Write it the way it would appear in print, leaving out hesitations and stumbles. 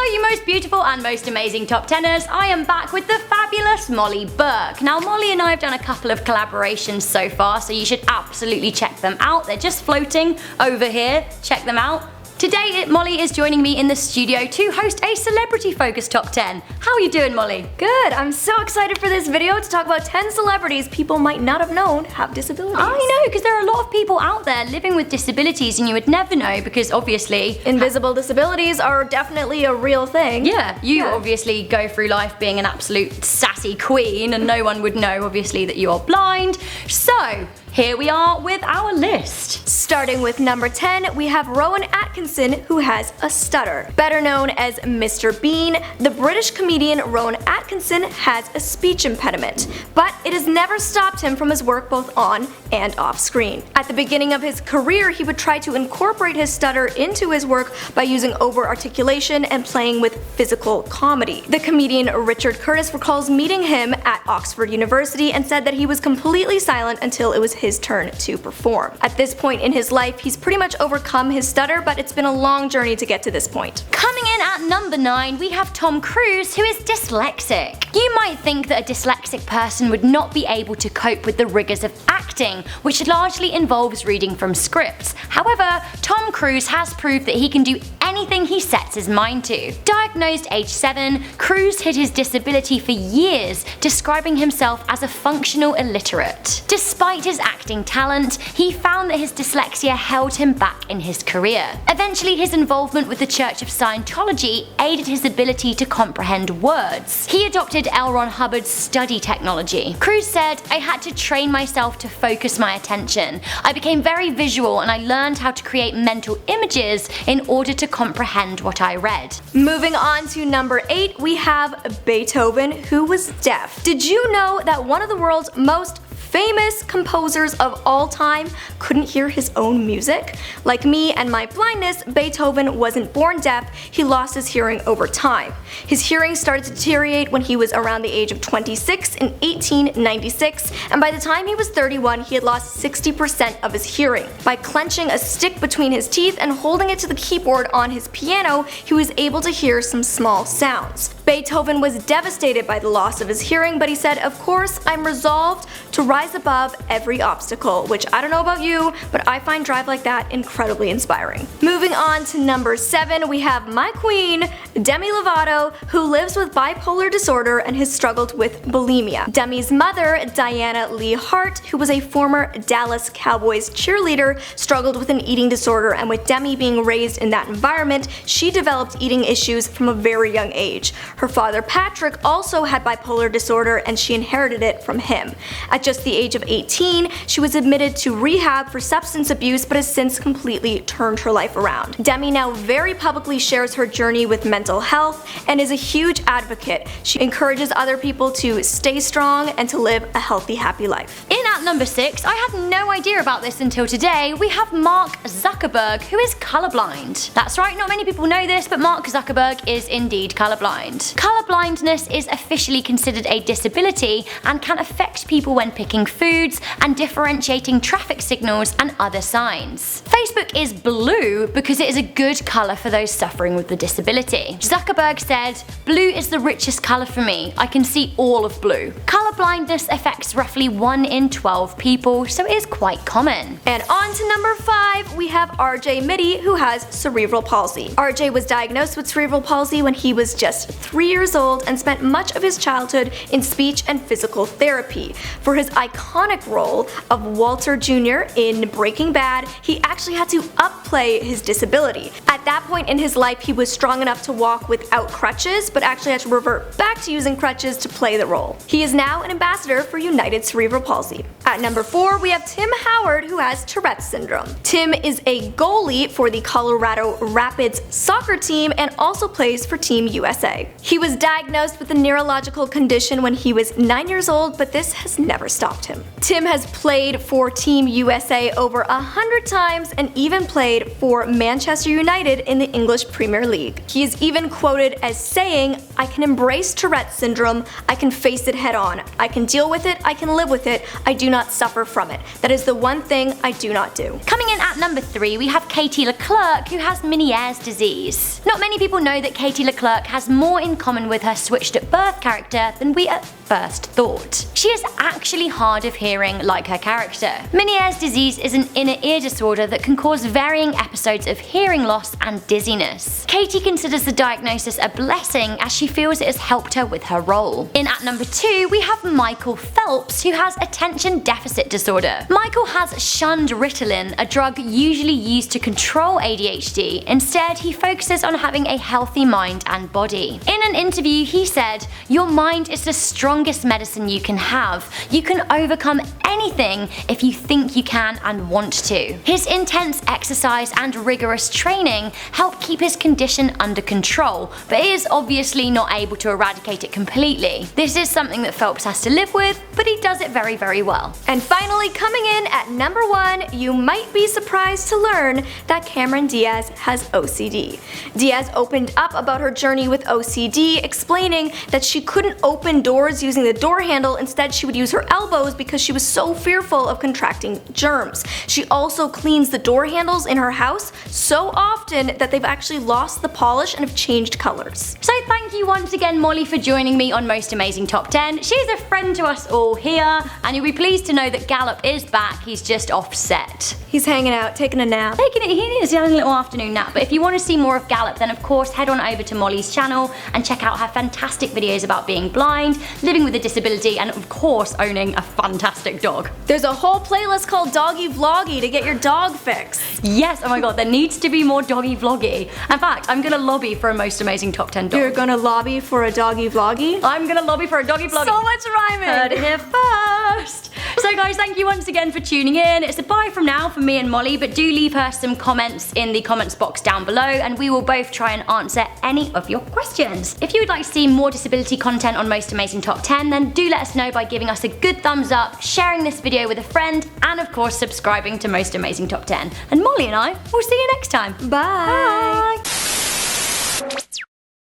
you most beautiful and most amazing top teners, I am back with the fabulous Molly Burke. Now, Molly and I have done a couple of collaborations so far, so you should absolutely check them out. They're just floating over here. Check them out. Today, Molly is joining me in the studio to host a celebrity-focused top 10. How are you doing, Molly? Good. I'm so excited for this video to talk about 10 celebrities people might not have known have disabilities. I know, because there are a lot of people out there living with disabilities and you would never know because obviously invisible disabilities are definitely a real thing. Yeah, you obviously go through life being an absolute sassy queen and no one would know obviously that you are blind. So, here we are with our list. Starting with number 10, we have Rowan Atkinson, who has a stutter. Better known as Mr. Bean, the British comedian Rowan Atkinson has a speech impediment, but it has never stopped him from his work both on and off screen. At the beginning of his career, he would try to incorporate his stutter into his work by using over-articulation and playing with physical comedy. The comedian Richard Curtis recalls meeting him at Oxford University and said that he was completely silent until it was his turn to perform. At this point in his life, he's pretty much overcome his stutter, but it's been a long journey to get to this point. Coming in at number 9, we have Tom Cruise, who is dyslexic. You might think that a dyslexic person would not be able to cope with the rigors of acting, which largely involves reading from scripts. However, Tom Cruise has proved that he can do anything he sets his mind to. Diagnosed age 7, Cruise hid his disability for years, describing himself as a functional illiterate. Despite his acting talent, he found that his dyslexia held him back in his career. Eventually, his involvement with the Church of Scientology aided his ability to comprehend words. He adopted L. Ron Hubbard's study technology. Cruise said, "I had to train myself to focus my attention. I became very visual and I learned how to create mental images in order to comprehend what I read." Moving on to number 8, we have Beethoven, who was deaf. Did you know that one of the world's most famous composers of all time couldn't hear his own music? Like me and my blindness, Beethoven wasn't born deaf, he lost his hearing over time. His hearing started to deteriorate when he was around the age of 26 in 1896, and by the time he was 31 he had lost 60% of his hearing. By clenching a stick between his teeth and holding it to the keyboard on his piano, he was able to hear some small sounds. Beethoven was devastated by the loss of his hearing, but he said, "Of course, I'm resolved to rise above every obstacle," which I don't know about you, but I find drive like that incredibly inspiring. Moving on to number 7, we have my queen, Demi Lovato, who lives with bipolar disorder and has struggled with bulimia. Demi's mother, Diana Lee Hart, who was a former Dallas Cowboys cheerleader, struggled with an eating disorder, and with Demi being raised in that environment, she developed eating issues from a very young age. Her father, Patrick, also had bipolar disorder and she inherited it from him. At just the age of 18, she was admitted to rehab for substance abuse but has since completely turned her life around. Demi now very publicly shares her journey with mental health and is a huge advocate. She encourages other people to stay strong and to live a healthy, happy life. In at number 6, I had no idea about this until today, we have Mark Zuckerberg, who is colorblind. That's right, not many people know this, but Mark Zuckerberg is indeed colorblind. Colorblindness is officially considered a disability and can affect people when picking foods and differentiating traffic signals and other signs. Facebook is blue because it is a good colour for those suffering with the disability. Zuckerberg said, "Blue is the richest colour for me. I can see all of blue." Colorblindness affects roughly 1 in 12 people, so it is quite common. And on to number 5, we have RJ Mitte, who has cerebral palsy. RJ was diagnosed with cerebral palsy when he was just 3 years old and spent much of his childhood in speech and physical therapy. For his iconic role of Walter Jr. in Breaking Bad, he actually had to upplay his disability. At that point in his life, he was strong enough to walk without crutches, but actually had to revert back to using crutches to play the role. He is now an ambassador for United Cerebral Palsy. At number 4, we have Tim Howard, who has Tourette's syndrome. Tim is a goalie for the Colorado Rapids soccer team and also plays for Team USA. He was diagnosed with a neurological condition when he was 9 years old, but this has never stopped him. Tim has played for Team USA over 100 times and even played for Manchester United in the English Premier League. He is even quoted as saying, "I can embrace Tourette's syndrome, I can face it head on. I can deal with it, I can live with it, I do do not suffer from it. That is the one thing I do not do. Coming in at number 3, we have Katie Leclerc, who has Meniere's disease. Not many people know that Katie Leclerc has more in common with her switched at birth character than we at first thought. She is actually hard of hearing like her character. Meniere's disease is an inner ear disorder that can cause varying episodes of hearing loss and dizziness. Katie considers the diagnosis a blessing as she feels it has helped her with her role. In at number 2, we have Michael Phelps, who has attention deficit disorder. Michael has shunned Ritalin, a drug usually used to control ADHD. Instead, he focuses on having a healthy mind and body. In an interview, he said, "Your mind is the strongest medicine you can have. You can overcome anything if you think you can and want to." His intense exercise and rigorous training help keep his condition under control, but he is obviously not able to eradicate it completely. This is something that Phelps has to live with, but he does it very, very well. And finally, coming in at number 1, you might be surprised to learn that Cameron Diaz has OCD. Diaz opened up about her journey with OCD, explaining that she couldn't open doors using the door handle. Instead, she would use her elbows because she was so fearful of contracting germs. She also cleans the door handles in her house so often that they've actually lost the polish and have changed colors. So thank you once again, Molly, for joining me on Most Amazing Top 10. She's a friend to us all here, and you'll be pleased to know that Gallup is back. He's just offset. He's hanging out, taking a nap. He is having a little afternoon nap. But if you want to see more of Gallup, then of course head on over to Molly's channel and check out her fantastic videos about being blind, living with a disability, and of course owning a fantastic dog. There's a whole playlist called Doggy Vloggy to get your dog fixed. Yes, oh my god, there needs to be more doggy vloggy. In fact, I'm gonna lobby for a Most Amazing Top 10 dog. You're gonna lobby for a Doggy Vloggy? I'm gonna lobby for a doggy vloggy. So much rhyming! Heard it here first. So guys, thank you once again for tuning in. It's a bye from now for me and Molly, but do leave her some comments in the comments box down below and we will both try and answer any of your questions. If you would like to see more disability content on Most Amazing Top 10, then do let us know by giving us a good thumbs up, sharing this video with a friend, and of course subscribing to Most Amazing Top 10. And Molly and I will see you next time. Bye! Bye.